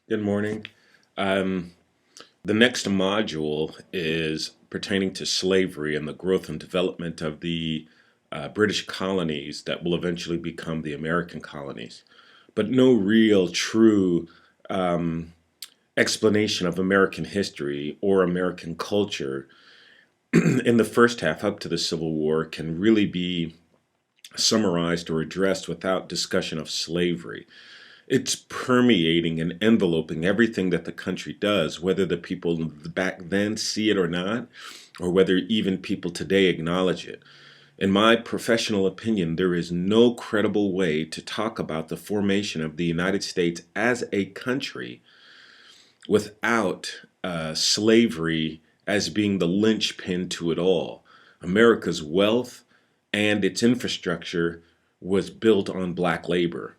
Good morning. Um, the next module is pertaining to slavery and the growth and development of the British colonies that will eventually become the American colonies. But no real true um, explanation of American history or American culture in the first half up to the Civil War can really be summarized or addressed without discussion of slavery. It's permeating and enveloping everything that the country does, whether the people back then see it or not, or whether even people today acknowledge it. In my professional opinion, there is no credible way to talk about the formation of the United States as a country without slavery as being the linchpin to it all. America's wealth and its infrastructure was built on black labor.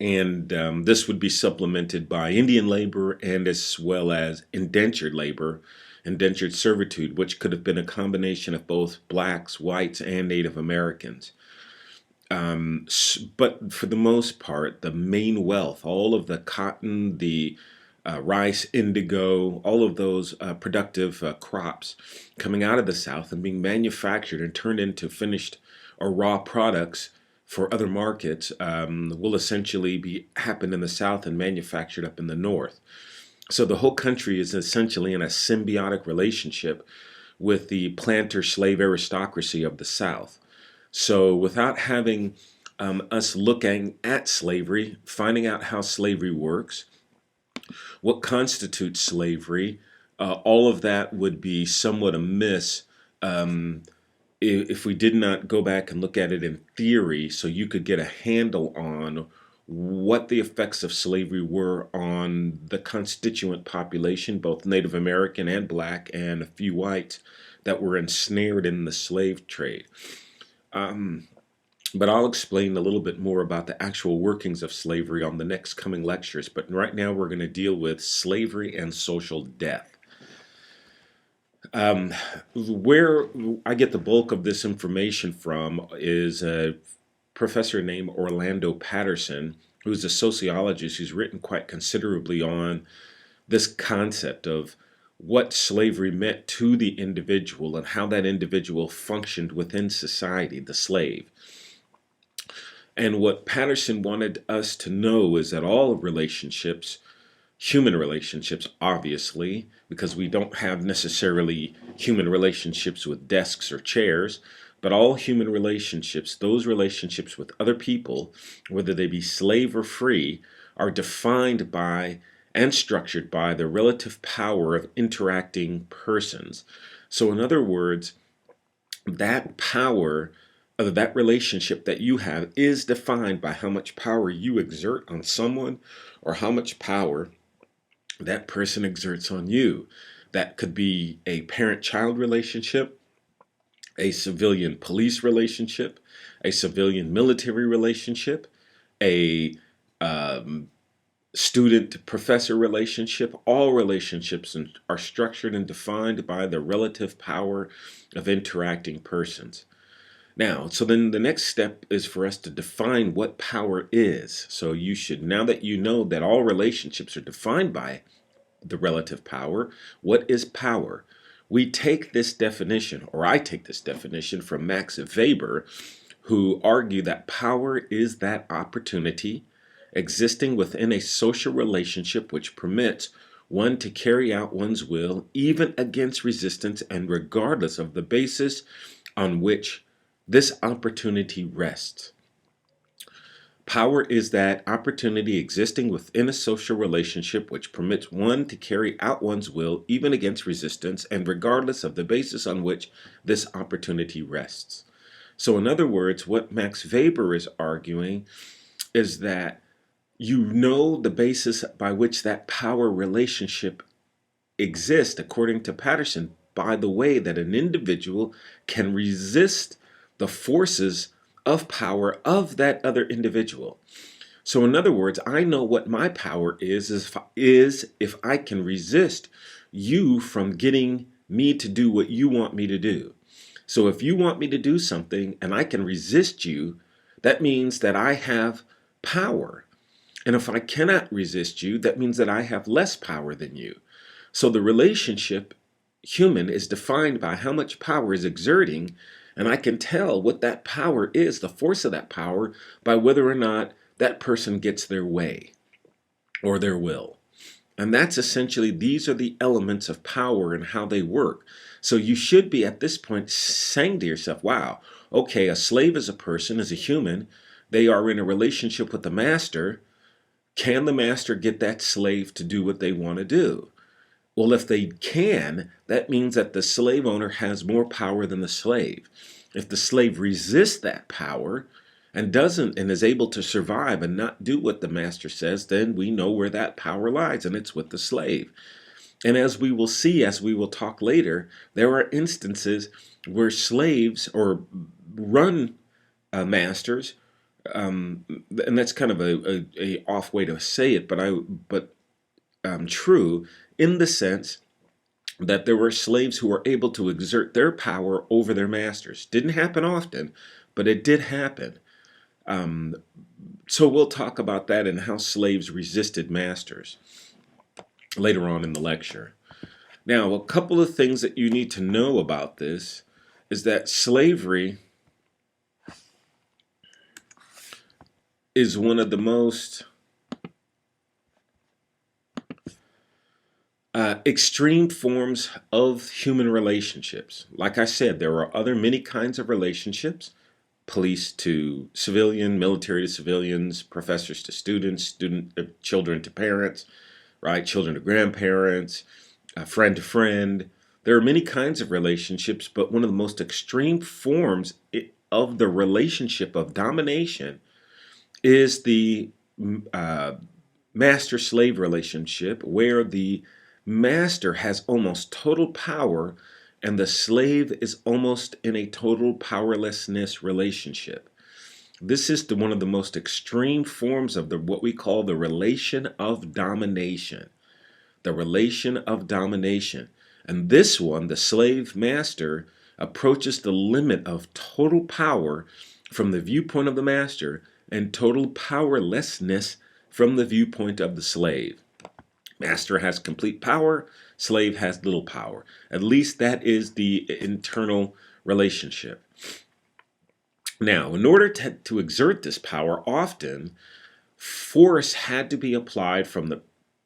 And this would be supplemented by Indian labor and as well as indentured labor, indentured servitude, which could have been a combination of both blacks, whites, and Native Americans. But for the most part, the main wealth, all of the cotton, the rice, indigo, all of those productive crops coming out of the South and being manufactured and turned into finished or raw products for other markets will essentially be happen in the South and manufactured up in the North. So the whole country is essentially in a symbiotic relationship with the planter slave aristocracy of the South. So without having us looking at slavery, finding out how slavery works, what constitutes slavery, all of that would be somewhat amiss um, if we did not go back and look at it in theory so you could get a handle on what the effects of slavery were on the constituent population, both Native American and black, and a few whites that were ensnared in the slave trade. Um, but I'll explain a little bit more about the actual workings of slavery on the next coming lectures. But right now we're going to deal with slavery and social death. Um, where I get the bulk of this information from is a professor named Orlando Patterson, who's a sociologist who's written quite considerably on this concept of what slavery meant to the individual and how that individual functioned within society, the slave. And what Patterson wanted us to know is that all relationships, human relationships, obviously, because we don't have necessarily human relationships with desks or chairs, but all human relationships, those relationships with other people, whether they be slave or free, are defined by and structured by the relative power of interacting persons. So, in other words, that power of that relationship that you have is defined by how much power you exert on someone or how much power that person exerts on you. That could be a parent child relationship, a civilian police relationship, a civilian military relationship, a um, student professor relationship. All relationships are structured and defined by the relative power of interacting persons. Now, so then the next step is for us to define what power is. So you should, now that you know that all relationships are defined by the relative power, what is power? We take this definition, or I take this definition from Max Weber, who argued that power is that opportunity existing within a social relationship which permits one to carry out one's will even against resistance and regardless of the basis on which this opportunity rests. Power is that opportunity existing within a social relationship which permits one to carry out one's will even against resistance and regardless of the basis on which this opportunity rests. So, in other words, what Max Weber is arguing is that you know the basis by which that power relationship exists, according to Patterson, by the way that an individual can resist the forces of power of that other individual. So, in other words, I know what my power is if I can resist you from getting me to do what you want me to do. So, if you want me to do something and I can resist you, that means that I have power. And if I cannot resist you, that means that I have less power than you. So the relationship human is defined by how much power is exerting, and I can tell what that power is, the force of that power, by whether or not that person gets their way or their will. And that's essentially, these are the elements of power and how they work. So you should be at this point saying to yourself, wow, okay, a slave is a person, is a human. They are in a relationship with the master. Can the master get that slave to do what they want to do? Well, if they can, that means that the slave owner has more power than the slave. If the slave resists that power and doesn't and is able to survive and not do what the master says, then we know where that power lies, and it's with the slave. And as we will see, as we will talk later, there are instances where slaves or run masters, and that's kind of a off way to say it, but true in the sense that there were slaves who were able to exert their power over their masters. Didn't happen often, but it did happen. Um, so we'll talk about that and how slaves resisted masters later on in the lecture. Now, a couple of things that you need to know about this is that slavery is one of the most extreme forms of human relationships. Like I said, there are other many kinds of relationships: police to civilian, military to civilians, professors to students, children to parents, right? Children to grandparents, friend to friend. There are many kinds of relationships, but one of the most extreme forms of the relationship of domination is the uh, master-slave relationship, where the master has almost total power and the slave is almost in a total powerlessness relationship. This is one of the most extreme forms of what we call the relation of domination. The relation of domination. And this one, the slave master, approaches the limit of total power from the viewpoint of the master and total powerlessness from the viewpoint of the slave. Master has complete power, slave has little power. At least that is the internal relationship. Now, in order to exert this power, often force had to be applied from the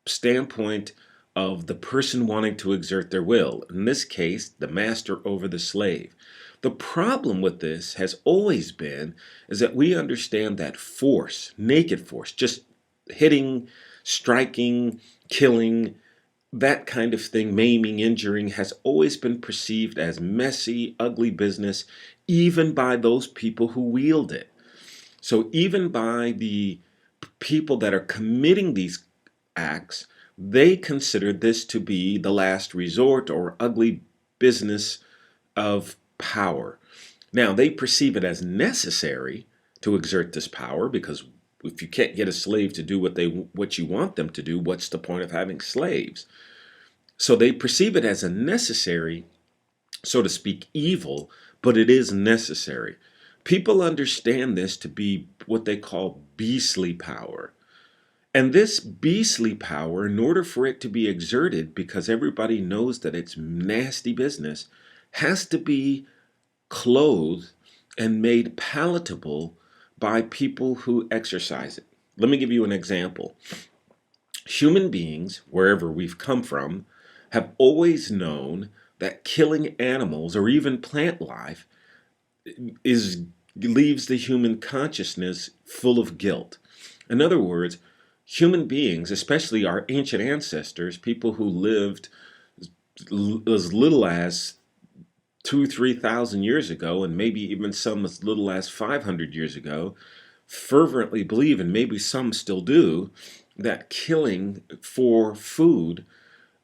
standpoint of the person wanting to exert their will. In this case, the master over the slave. The problem with this has always been is that we understand that force, naked force, just hitting, striking, killing, that kind of thing, maiming, injuring, has always been perceived as messy, ugly business, even by those people who wield it. So even by the people that are committing these acts, they consider this to be the last resort or ugly business of power. Now, they perceive it as necessary to exert this power, because if you can't get a slave to do what you want them to do, what's the point of having slaves? So they perceive it as a necessary, so to speak, evil, but it is necessary. People understand this to be what they call beastly power. And this beastly power, in order for it to be exerted, because everybody knows that it's nasty business, has to be clothed and made palatable by people who exercise it. Let me give you an example. Human beings, wherever we've come from, have always known that killing animals or even plant life leaves the human consciousness full of guilt. In other words, human beings, especially our ancient ancestors, people who lived as little as 3,000 years ago, and maybe even some as little as 500 years ago, fervently believe, and maybe some still do, that killing for food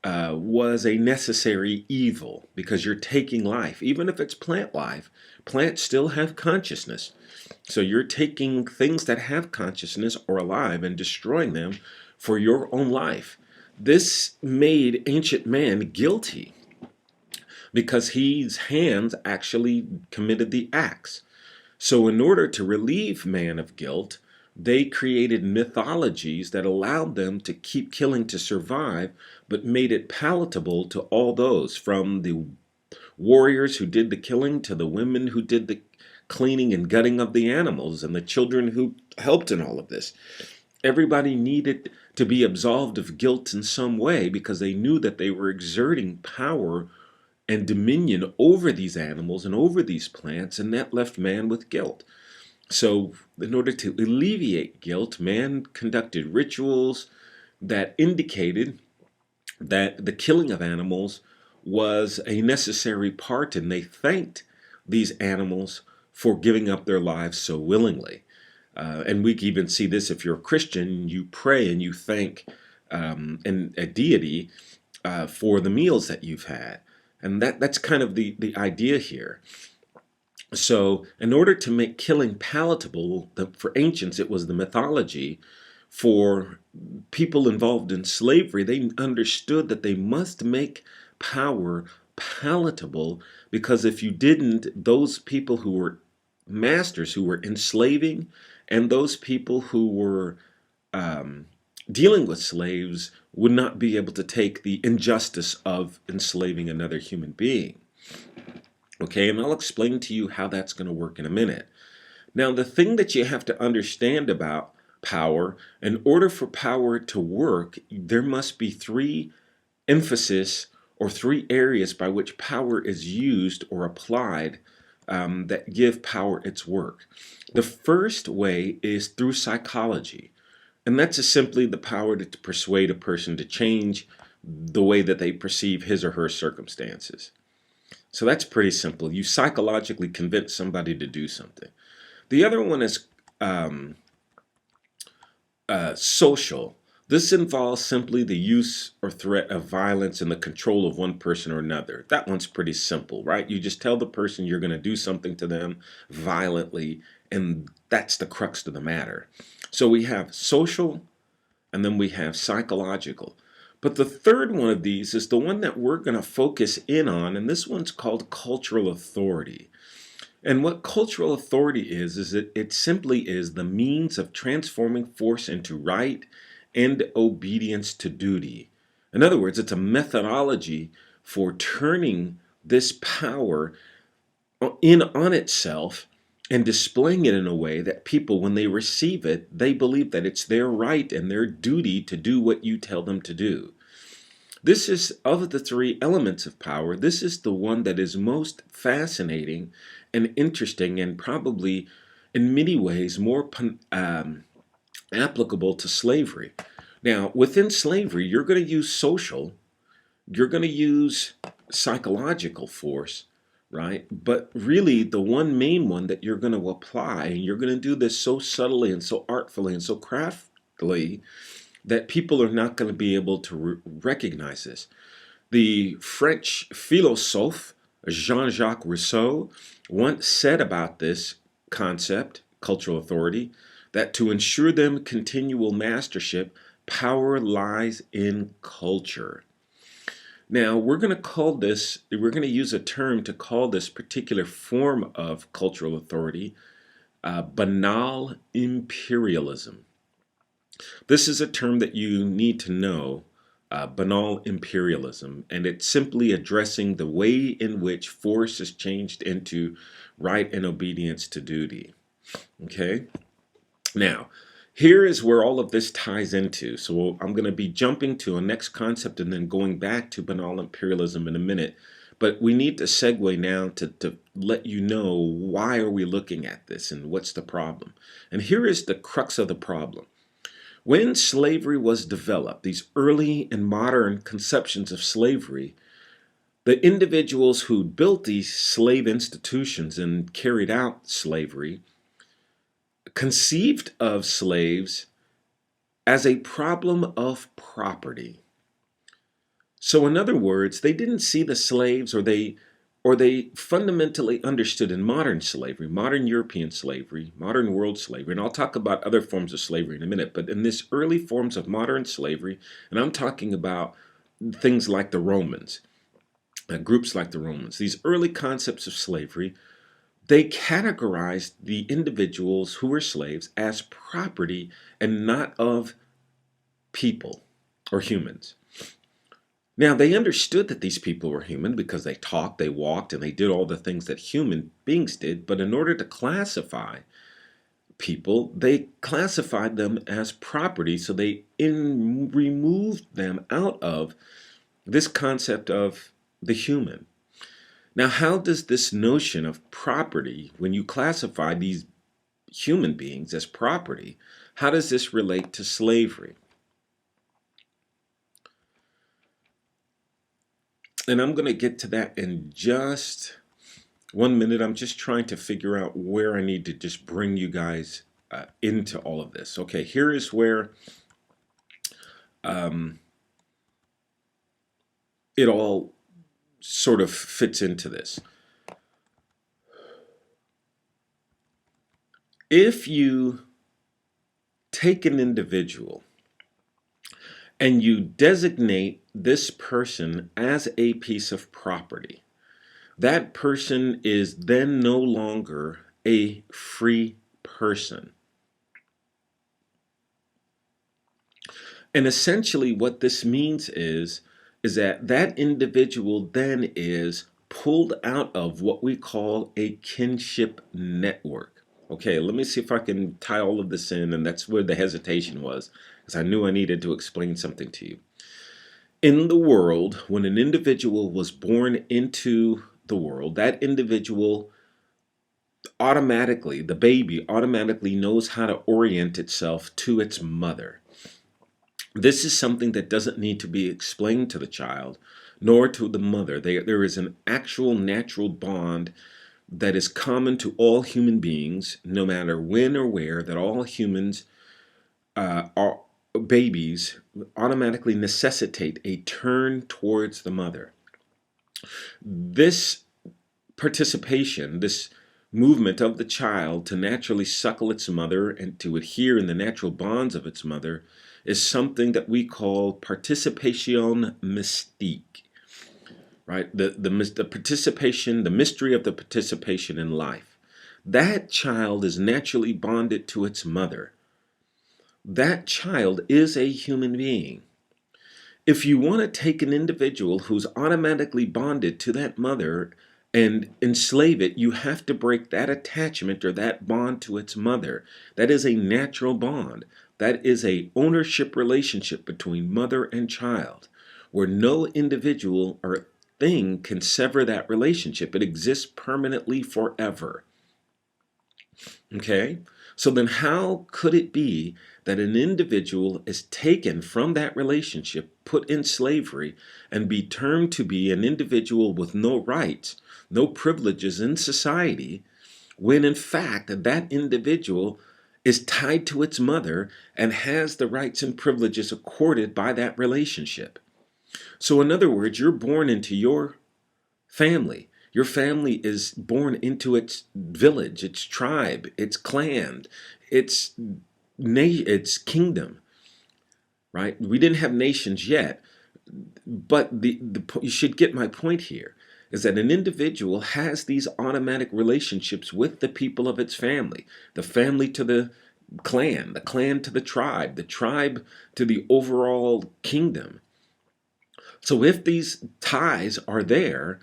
was a necessary evil, because you're taking life. Even if it's plant life, plants still have consciousness. So you're taking things that have consciousness or alive and destroying them for your own life. This made ancient man guilty, because his hands actually committed the acts. So in order to relieve man of guilt, they created mythologies that allowed them to keep killing to survive, but made it palatable to all those, from the warriors who did the killing to the women who did the cleaning and gutting of the animals and the children who helped in all of this. Everybody needed to be absolved of guilt in some way because they knew that they were exerting power and dominion over these animals and over these plants, and that left man with guilt. So, in order to alleviate guilt, man conducted rituals that indicated that the killing of animals was a necessary part, and they thanked these animals for giving up their lives so willingly. And we can even see this if you're a Christian, you pray and you thank a deity for the meals that you've had. And that's kind of the idea here. So, in order to make killing palatable, for ancients, it was the mythology. For people involved in slavery, they understood that they must make power palatable, because if you didn't, those people who were masters, who were enslaving, and those people who were dealing with slaves would not be able to take the injustice of enslaving another human being. Okay, and I'll explain to you how that's going to work in a minute. Now, the thing that you have to understand about power, in order for power to work, there must be three emphasis or three areas by which power is used or applied that give power its work. The first way is through psychology, and that's simply the power to persuade a person to change the way that they perceive his or her circumstances. So that's pretty simple. You psychologically convince somebody to do something. The other one is social. This involves simply the use or threat of violence and the control of one person or another. That one's pretty simple, right? You just tell the person you're going to do something to them violently, and that's the crux of the matter. So we have social, and then we have psychological. But the third one of these is the one that we're going to focus in on, and this one's called cultural authority. And what cultural authority is it simply is the means of transforming force into right and obedience to duty. In other words, it's a methodology for turning this power in on itself and displaying it in a way that people, when they receive it, they believe that it's their right and their duty to do what you tell them to do. This is, of the three elements of power, this is the one that is most fascinating and interesting, and probably in many ways more applicable to slavery. Now, within slavery, you're going to use social, you're going to use psychological force, right? But really, the one main one that you're going to apply, and you're going to do this so subtly and so artfully and so craftily that people are not going to be able to recognize this. The French philosophe Jean-Jacques Rousseau once said about this concept, cultural authority, that to ensure them continual mastership, power lies in culture. Now, we're going to use a term to call this particular form of cultural authority banal imperialism. This is a term that you need to know, banal imperialism, and it's simply addressing the way in which force is changed into right and obedience to duty. Okay? Now, here is where all of this ties into. So I'm going to be jumping to a next concept and then going back to banal imperialism in a minute. But we need to segue now to let you know why are we looking at this and what's the problem. And here is the crux of the problem. When slavery was developed, these early and modern conceptions of slavery, the individuals who built these slave institutions and carried out slavery conceived of slaves as a problem of property. So in other words, they didn't see the slaves, or they fundamentally understood in modern slavery, modern European slavery, modern world slavery, and I'll talk about other forms of slavery in a minute, but in this early forms of modern slavery, and I'm talking about things like the Romans, groups like the Romans, these early concepts of slavery, they categorized the individuals who were slaves as property and not of people or humans. Now, they understood that these people were human because they talked, they walked, and they did all the things that human beings did. But in order to classify people, they classified them as property. So they removed them out of this concept of the human. Now, how does this notion of property, when you classify these human beings as property, how does this relate to slavery? And I'm going to get to that in just 1 minute. I'm just trying to figure out where I need to just bring you guys into all of this. Okay, here is where it all sort of fits into this. If you take an individual and you designate this person as a piece of property, that person is then no longer a free person. And essentially what this means is that that individual then is pulled out of what we call a kinship network. Okay, let me see if I can tie all of this in, and that's where the hesitation was, because I knew I needed to explain something to you. In the world, when an individual was born into the world, that individual automatically, the baby automatically knows how to orient itself to its mother. This is something that doesn't need to be explained to the child, nor to the mother. There is an actual natural bond that is common to all human beings, no matter when or where, that all humans, are babies, automatically necessitate a turn towards the mother. This participation, this movement of the child to naturally suckle its mother and to adhere in the natural bonds of its mother is something that we call participation mystique, right? The participation, the mystery of the participation in life. That child is naturally bonded to its mother. That child is a human being. If you want to take an individual who's automatically bonded to that mother and enslave it, you have to break that attachment or that bond to its mother. That is a natural bond. That is a ownership relationship between mother and child, where no individual or thing can sever that relationship. It exists permanently forever. Okay? So then how could it be that an individual is taken from that relationship, put in slavery, and be termed to be an individual with no rights, no privileges in society, when in fact that individual is tied to its mother and has the rights and privileges accorded by that relationship? So in other words, you're born into your family. Your family is born into its village, its tribe, its clan, its its kingdom, right? We didn't have nations yet, but you should get my point here, is that an individual has these automatic relationships with the people of its family, the family to the clan to the tribe to the overall kingdom. So if these ties are there,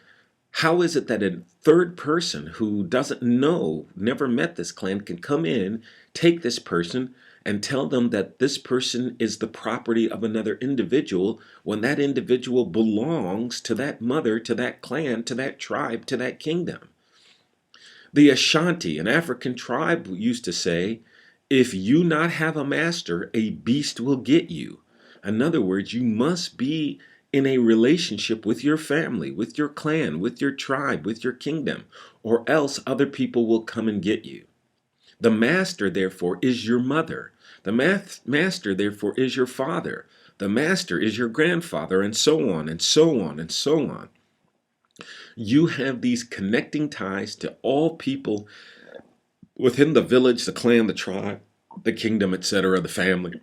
how is it that a third person who doesn't know, never met this clan, can come in, take this person, and tell them that this person is the property of another individual when that individual belongs to that mother, to that clan, to that tribe, to that kingdom? The Ashanti, an African tribe, used to say, if you not have a master, a beast will get you. In other words, you must be in a relationship with your family, with your clan, with your tribe, with your kingdom, or else other people will come and get you. The master, therefore, is your mother. The master, therefore, is your father. The master is your grandfather, and so on, and so on, and so on. You have these connecting ties to all people within the village, the clan, the tribe, the kingdom, etc., the family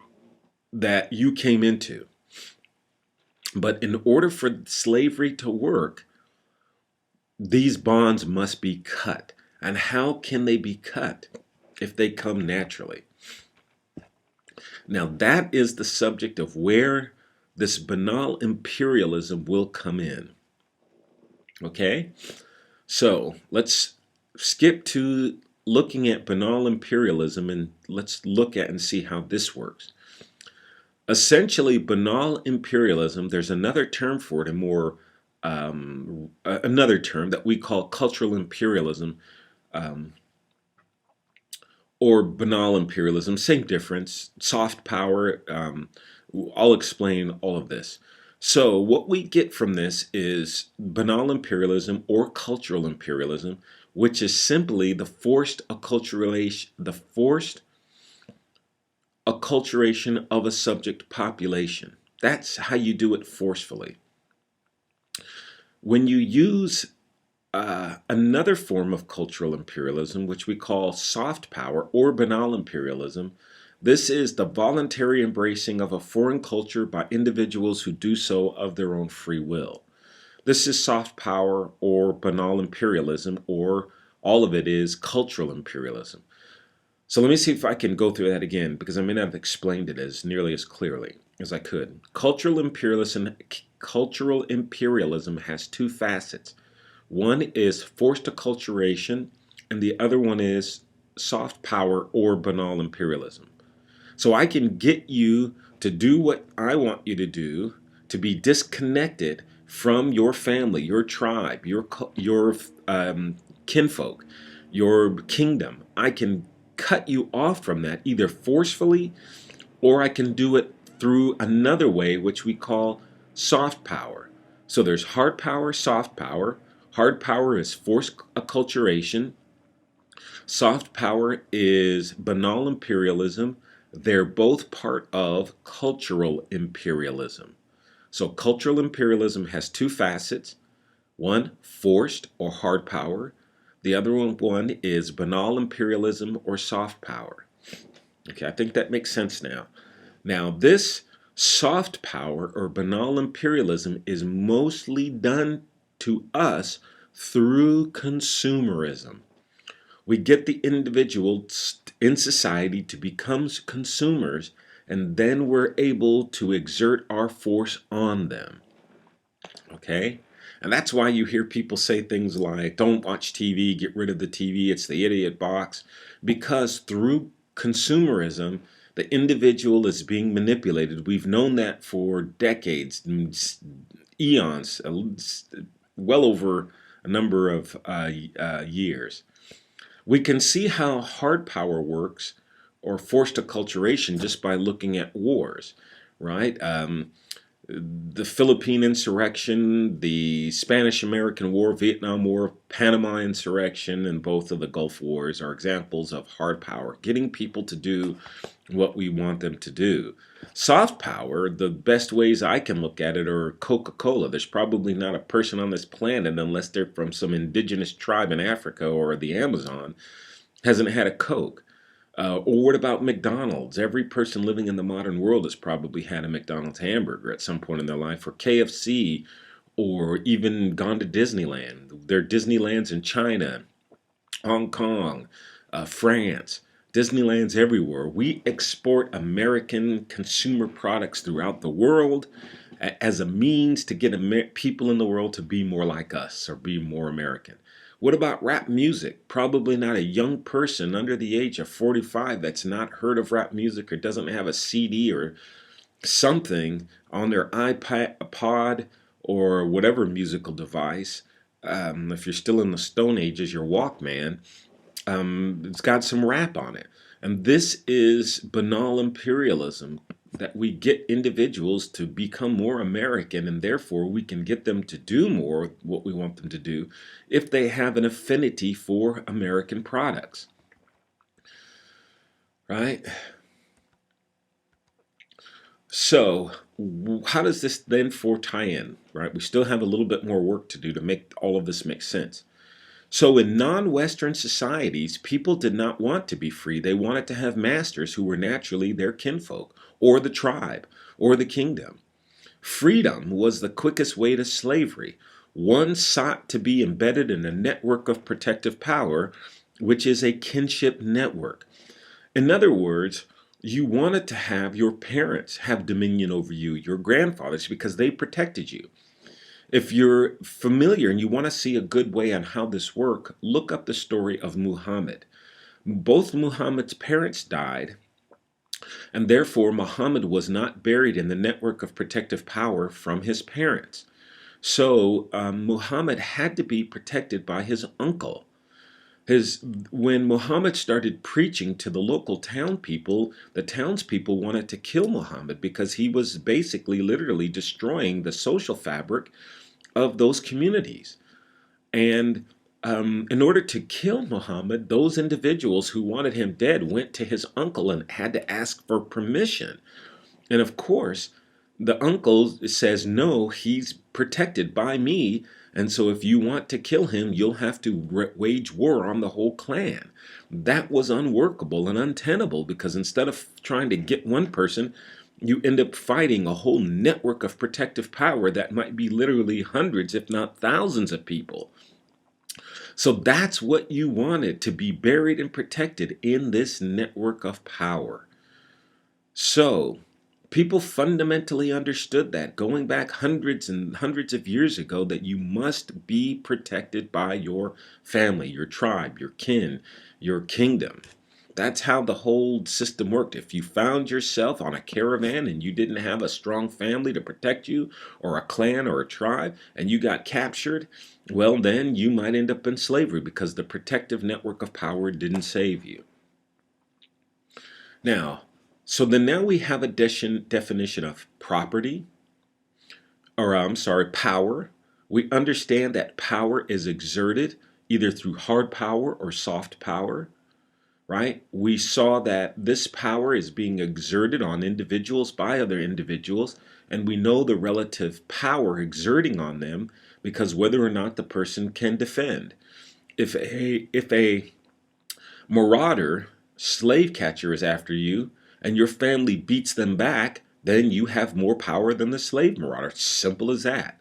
that you came into. But in order for slavery to work, these bonds must be cut. And how can they be cut if they come naturally? Now, that is the subject of where this banal imperialism will come in. Okay? So, let's skip to looking at banal imperialism and let's look at and see how this works. Essentially, banal imperialism, there's another term for it, another term that we call cultural imperialism, um, or banal imperialism, same difference, soft power. I'll explain all of this. So what we get from this is banal imperialism or cultural imperialism, which is simply the forced acculturation of a subject population. That's how you do it forcefully. When you use another form of cultural imperialism, which we call soft power or banal imperialism, this is the voluntary embracing of a foreign culture by individuals who do so of their own free will. This is soft power or banal imperialism, or all of it is cultural imperialism. So let me see if I can go through that again, because I may not have explained it as nearly as clearly as I could. Cultural imperialism has two facets. One is forced acculturation, and the other one is soft power or banal imperialism. So I can get you to do what I want you to do, to be disconnected from your family, your tribe, your kinfolk, your kingdom. I can cut you off from that either forcefully, or I can do it through another way, which we call soft power. So there's hard power, soft power. Hard power is forced acculturation. Soft power is banal imperialism. They're both part of cultural imperialism. So cultural imperialism has two facets. One, forced or hard power. The other one is banal imperialism or soft power. Okay, I think that makes sense now. Now, this soft power or banal imperialism is mostly done to us through consumerism. We get the individuals in society to become consumers, and then we're able to exert our force on them. Okay? And that's why you hear people say things like, don't watch TV, get rid of the TV, it's the idiot box. Because through consumerism, the individual is being manipulated. We've known that for decades, eons, well over a number of years. We can see how hard power works or forced acculturation just by looking at wars, right? The Philippine insurrection, the Spanish-American War, Vietnam War, Panama insurrection, and both of the Gulf Wars are examples of hard power, getting people to do what we want them to do. Soft power, the best ways I can look at it are Coca-Cola. There's probably not a person on this planet, unless they're from some indigenous tribe in Africa or the Amazon, hasn't had a Coke. Or what about McDonald's? Every person living in the modern world has probably had a McDonald's hamburger at some point in their life, or KFC, or even gone to Disneyland. There are Disneylands in China, Hong Kong, France. Disneylands everywhere. We export American consumer products throughout the world as a means to get people in the world to be more like us or be more American. What about rap music? Probably not a young person under the age of 45 that's not heard of rap music or doesn't have a CD or something on their iPod or whatever musical device. If you're still in the Stone Ages, your Walkman, it's got some rap on it. And this is banal imperialism, that we get individuals to become more American, and therefore we can get them to do more what we want them to do if they have an affinity for American products. Right? So, how does this then tie in? Right? We still have a little bit more work to do to make all of this make sense. So in non-Western societies, people did not want to be free. They wanted to have masters who were naturally their kinfolk, or the tribe, or the kingdom. Freedom was the quickest way to slavery, One sought to be embedded in a network of protective power, which is a kinship network. In other words, you wanted to have your parents have dominion over you, your grandfathers, because they protected you. If you're familiar and you want to see a good way on how this worked, look up the story of Muhammad. Both Muhammad's parents died, and therefore Muhammad was not buried in the network of protective power from his parents. So Muhammad had to be protected by his uncle. When Muhammad started preaching to the local town people, the townspeople wanted to kill Muhammad because he was basically literally destroying the social fabric of those communities. And in order to kill Muhammad, those individuals who wanted him dead went to his uncle and had to ask for permission. And of course, the uncle says, no, he's protected by me. And so if you want to kill him, you'll have to wage war on the whole clan. That was unworkable and untenable because instead of trying to get one person, you end up fighting a whole network of protective power that might be literally hundreds, if not thousands of people. So that's what you wanted, to be buried and protected in this network of power. So people fundamentally understood that going back hundreds and hundreds of years ago, that you must be protected by your family, your tribe, your kin, your kingdom. That's how the whole system worked. If you found yourself on a caravan and you didn't have a strong family to protect you, or a clan or a tribe, and you got captured, well, then you might end up in slavery because the protective network of power didn't save you. Now we have a definition of property, or power. We understand that power is exerted either through hard power or soft power. Right? We saw that this power is being exerted on individuals by other individuals, and we know the relative power exerting on them because whether or not the person can defend. If a marauder slave catcher is after you and your family beats them back, then you have more power than the slave marauder. Simple as that.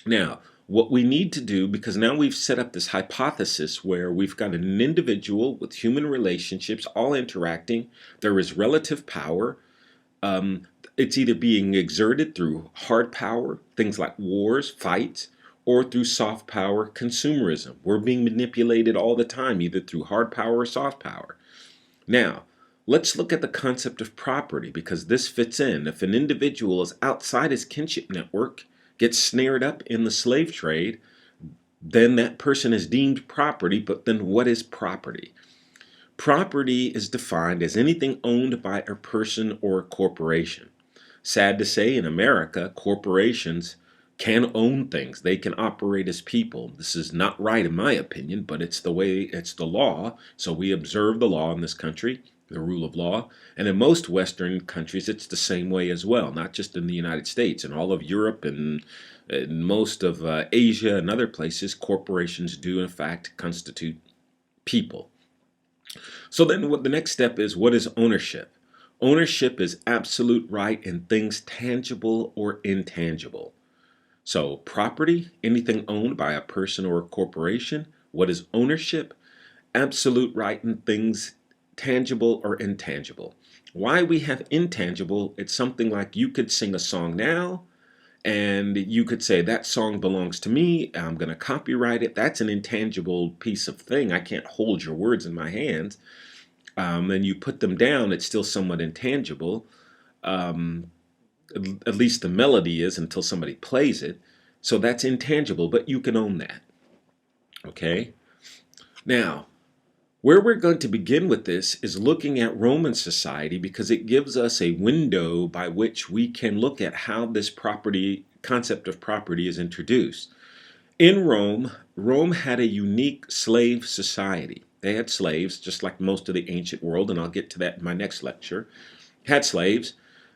Now, what we need to do, because now we've set up this hypothesis where we've got an individual with human relationships all interacting, there is relative power. It's either being exerted through hard power, things like wars, fights, or through soft power, consumerism. We're being manipulated all the time, either through hard power or soft power. Now, let's look at the concept of property, because this fits in. If an individual is outside his kinship network, gets snared up in the slave trade, then that person is deemed property. But then what is property? Property is defined as anything owned by a person or a corporation. Sad to say, in America, corporations can own things. They can operate as people. This is not right in my opinion, but it's the way, it's the law. So we observe the law in this country, the rule of law. And in most Western countries, it's the same way as well, not just in the United States. In all of Europe and most of Asia and other places, corporations do in fact constitute people. So then what the next step is, what is ownership? Ownership is absolute right in things tangible or intangible. So property, anything owned by a person or a corporation. What is ownership? Absolute right in things tangible or intangible. Why we have intangible, it's something like you could sing a song now and you could say that song belongs to me, I'm going to copyright it. That's an intangible piece of thing. I can't hold your words in my hands. And you put them down, it's still somewhat intangible. At least the melody is until somebody plays it. So that's intangible, but you can own that. Okay? Now, where we're going to begin with this is looking at Roman society, because it gives us a window by which we can look at how this concept of property is introduced. In Rome, Rome had a unique slave society. They had slaves, just like most of the ancient world, and I'll get to that in my next lecture. Had slaves,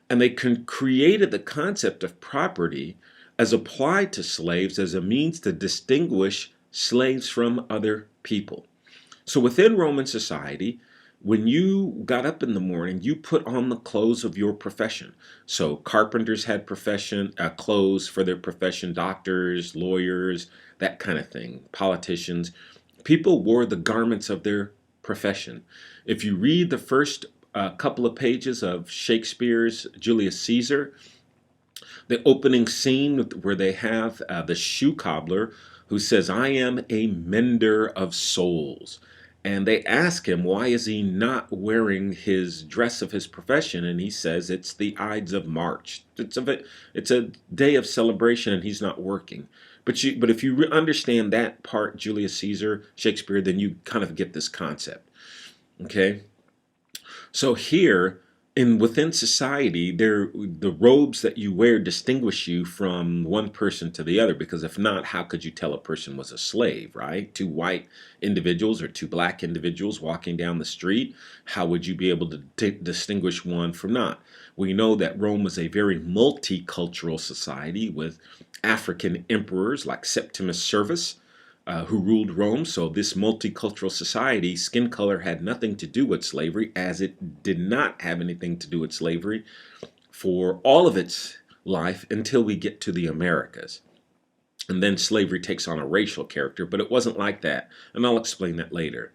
and they created the concept of property as applied to slaves as a means to distinguish slaves from other people. So within Roman society, When you got up in the morning, you put on the clothes of your profession. So carpenters had profession clothes for their profession, doctors, lawyers, that kind of thing, politicians. People wore the garments of their profession. If you read the first couple of pages of Shakespeare's Julius Caesar, the opening scene where they have the shoe cobbler who says, "I am a mender of soles." And they ask him, why is he not wearing his dress of his profession? And he says, it's the Ides of March. It's a day of celebration and he's not working. But if you understand that part, Julius Caesar, Shakespeare, then you kind of get this concept. Okay? So here, within society, the robes that you wear distinguish you from one person to the other, because if not, how could you tell a person was a slave, right? Two white individuals or two black individuals walking down the street, how would you be able to distinguish one from not? We know that Rome was a very multicultural society with African emperors like Septimus Severus, who ruled Rome. So this multicultural society, skin color had nothing to do with slavery, as it did not have anything to do with slavery for all of its life until we get to the Americas. And then slavery takes on a racial character, but it wasn't like that. And I'll explain that later.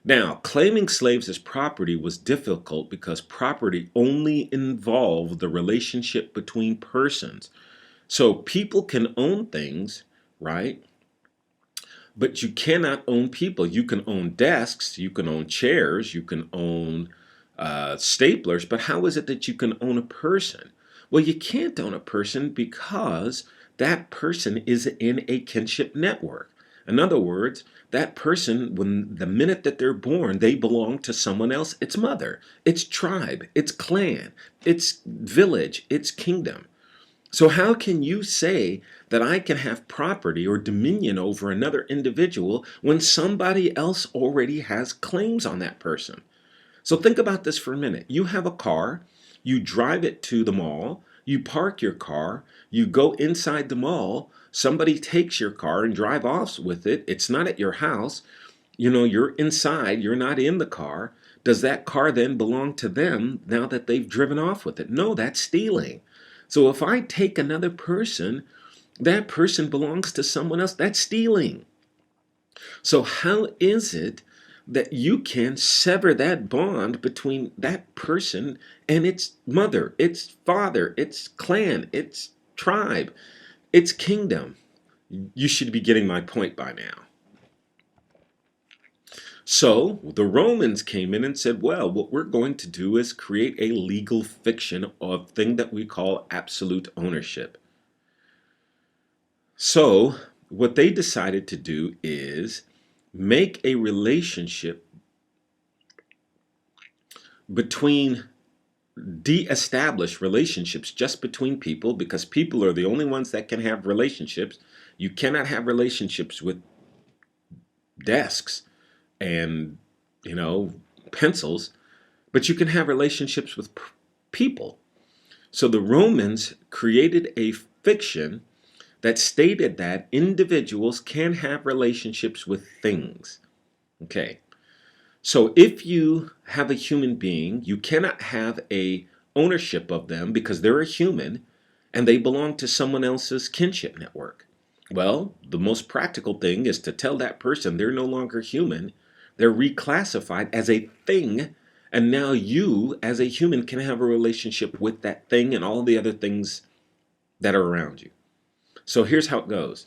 Now, claiming slaves as property was difficult because property only involved the relationship between persons. So people can own things, right? But you cannot own people. You can own desks, you can own chairs, you can own staplers, but how is it that you can own a person? Well, you can't own a person because that person is in a kinship network. In other words, that person, when the minute that they're born, they belong to someone else. It's mother, it's tribe, it's clan, it's village, it's kingdom. So how can you say that I can have property or dominion over another individual when somebody else already has claims on that person? So think about this for a minute. You have a car, you drive it to the mall, you park your car, you go inside the mall, somebody takes your car and drive off with it. It's not at your house. You know, you're inside, you're not in the car. Does that car then belong to them now that they've driven off with it? No, that's stealing. So if I take another person, that person belongs to someone else. That's stealing. So how is it that you can sever that bond between that person and its mother, its father, its clan, its tribe, its kingdom? You should be getting my point by now. So the Romans came in and said, well, what we're going to do is create a legal fiction of thing that we call absolute ownership. So what they decided to do is make a relationship between de-establish relationships just between people, because people are the only ones that can have relationships. You cannot have relationships with desks and, pencils, but you can have relationships with people. So the Romans created a fiction that stated that individuals can have relationships with things. Okay. So if you have a human being, you cannot have a ownership of them because they're a human and they belong to someone else's kinship network. Well, the most practical thing is to tell that person they're no longer human. They're reclassified as a thing, and now you, as a human, can have a relationship with that thing and all the other things that are around you. So here's how it goes.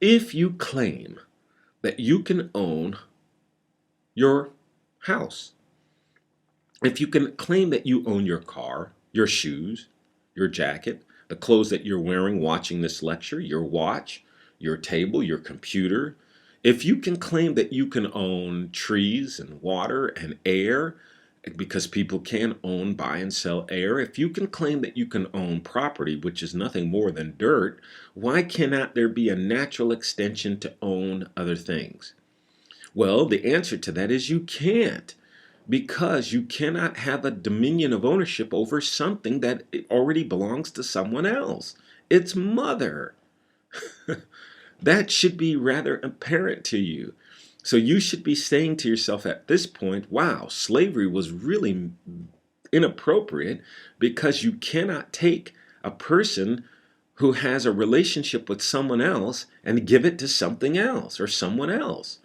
If you claim that you can own your house, if you can claim that you own your car, your shoes, your jacket, the clothes that you're wearing watching this lecture, your watch, your table, your computer, if you can claim that you can own trees and water and air, because people can own, buy, and sell air, if you can claim that you can own property, which is nothing more than dirt, why cannot there be a natural extension to own other things? Well, the answer to that is you can't, because you cannot have a dominion of ownership over something that already belongs to someone else. It's mother. That should be rather apparent to you. So you should be saying to yourself at this point, wow, slavery was really inappropriate, because you cannot take a person who has a relationship with someone else and give it to something else or someone else.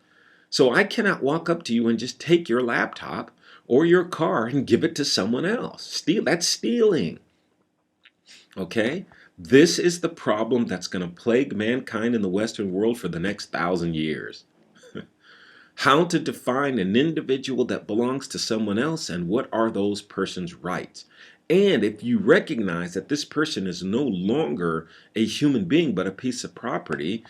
So I cannot walk up to you and just take your laptop or your car and give it to someone else. That's stealing. Okay? This is the problem that's going to plague mankind in the Western world for the next 1,000 years. How to define an individual that belongs to someone else, and what are those person's rights. And if you recognize that this person is no longer a human being but a piece of property,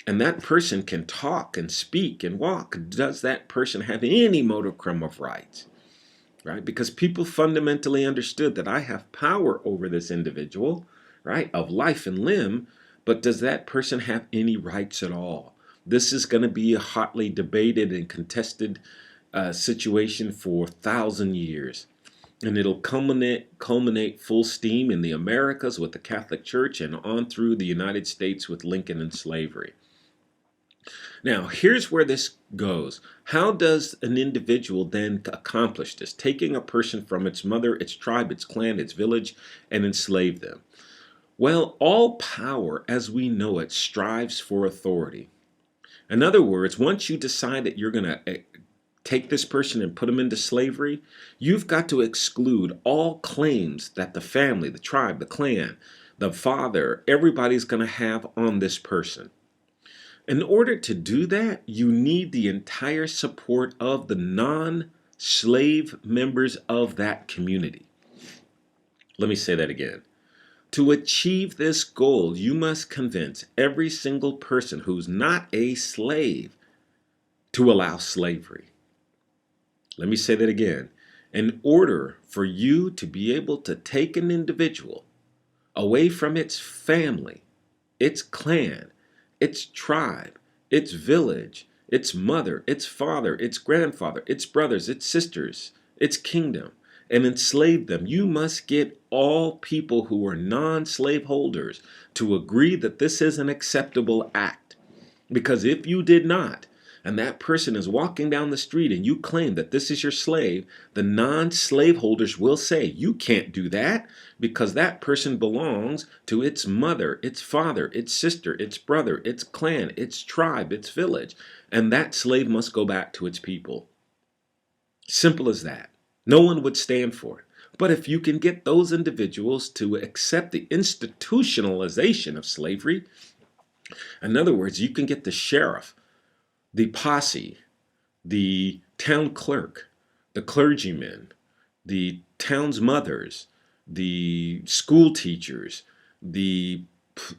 and that person can talk and speak and walk, does that person have any modicum of rights? Right? Because people fundamentally understood that I have power over this individual, right, of life and limb, but does that person have any rights at all? This is going to be a hotly debated and contested situation for 1,000 years. And it'll culminate full steam in the Americas with the Catholic Church, and on through the United States with Lincoln and slavery. Now, here's where this goes. How does an individual then accomplish this? Taking a person from its mother, its tribe, its clan, its village, and enslave them. Well, all power as we know it strives for authority. In other words, once you decide that you're going to take this person and put them into slavery, you've got to exclude all claims that the family, the tribe, the clan, the father, everybody's going to have on this person. In order to do that, you need the entire support of the non-slave members of that community. Let me say that again. To achieve this goal, you must convince every single person who's not a slave to allow slavery. Let me say that again. In order for you to be able to take an individual away from its family, its clan, its tribe, its village, its mother, its father, its grandfather, its brothers, its sisters, its kingdom, and enslave them, you must get all people who are non-slave holders to agree that this is an acceptable act. Because if you did not, and that person is walking down the street and you claim that this is your slave, the non-slave holders will say, you can't do that, because that person belongs to its mother, its father, its sister, its brother, its clan, its tribe, its village, and that slave must go back to its people. Simple as that. No one would stand for it. But if you can get those individuals to accept the institutionalization of slavery, in other words, you can get the sheriff, the posse, the town clerk, the clergymen, the town's mothers, the school teachers, the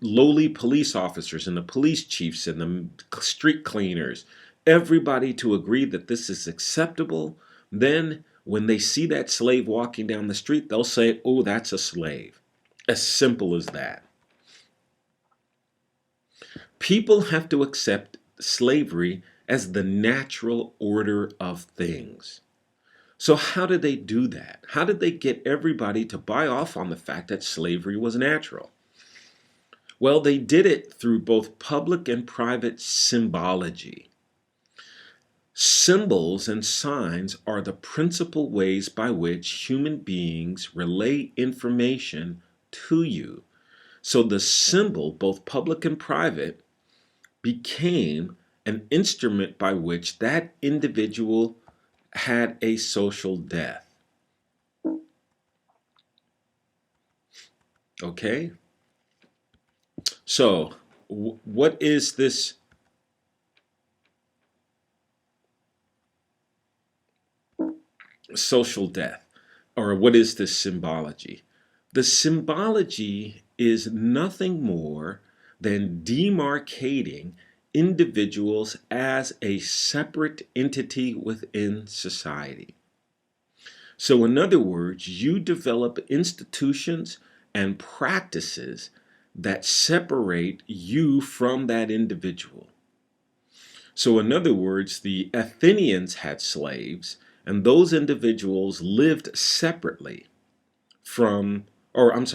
lowly police officers and the police chiefs and the street cleaners, everybody to agree that this is acceptable. Then when they see that slave walking down the street, they'll say, oh, that's a slave. As simple as that. People have to accept slavery as the natural order of things. So how did they do that? How did they get everybody to buy off on the fact that slavery was natural? Well, they did it through both public and private symbology. Symbols and signs are the principal ways by which human beings relay information to you. So the symbol, both public and private, became an instrument by which that individual had a social death. Okay? So, what is this social death? Or what is this symbology? The symbology is nothing more than demarcating individuals as a separate entity within society. So in other words, you develop institutions and practices that separate you from that individual. So in other words, the Athenians had slaves, and those individuals lived separately from, I don't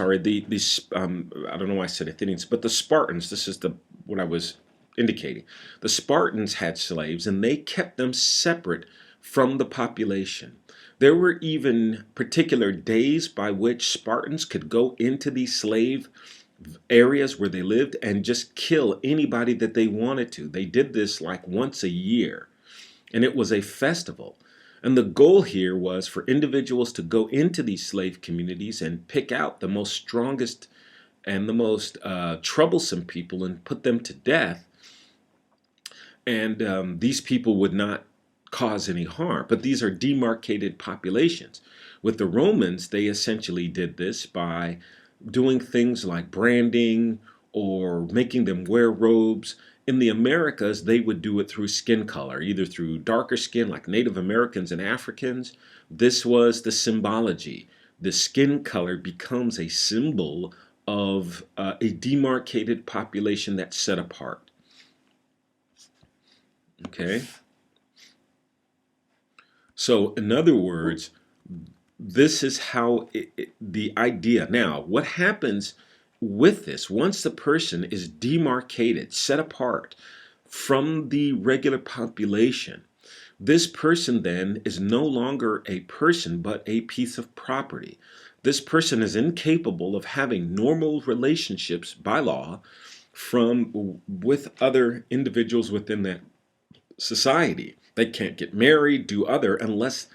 know why I said Athenians, but the Spartans, this is what I was indicating. The Spartans had slaves and they kept them separate from the population. There were even particular days by which Spartans could go into these slave areas where they lived and just kill anybody that they wanted to. They did this like once a year, and it was a festival. And the goal here was for individuals to go into these slave communities and pick out the most strongest and the most troublesome people and put them to death. And these people would not cause any harm. But these are demarcated populations. With the Romans, they essentially did this by doing things like branding or making them wear robes. In the Americas, they would do it through skin color, either through darker skin like Native Americans and Africans. This was the symbology. The skin color becomes a symbol of a demarcated population that's set apart. Okay? So, in other words, this is how the idea. Now, what happens with this, once the person is demarcated, set apart from the regular population, this person then is no longer a person but a piece of property. This person is incapable of having normal relationships by law with other individuals within that society. They can't get married, do other, unless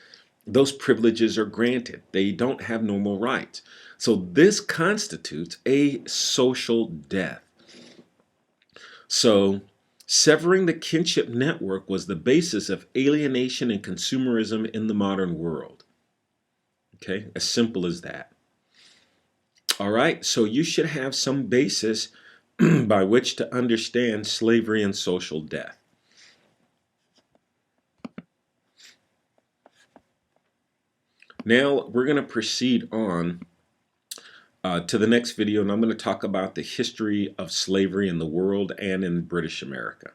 those privileges are granted. They don't have normal rights. So this constitutes a social death. So severing the kinship network was the basis of alienation and consumerism in the modern world. Okay, as simple as that. All right, so you should have some basis by which to understand slavery and social death. Now we're going to proceed on to the next video, and I'm going to talk about the history of slavery in the world and in British America.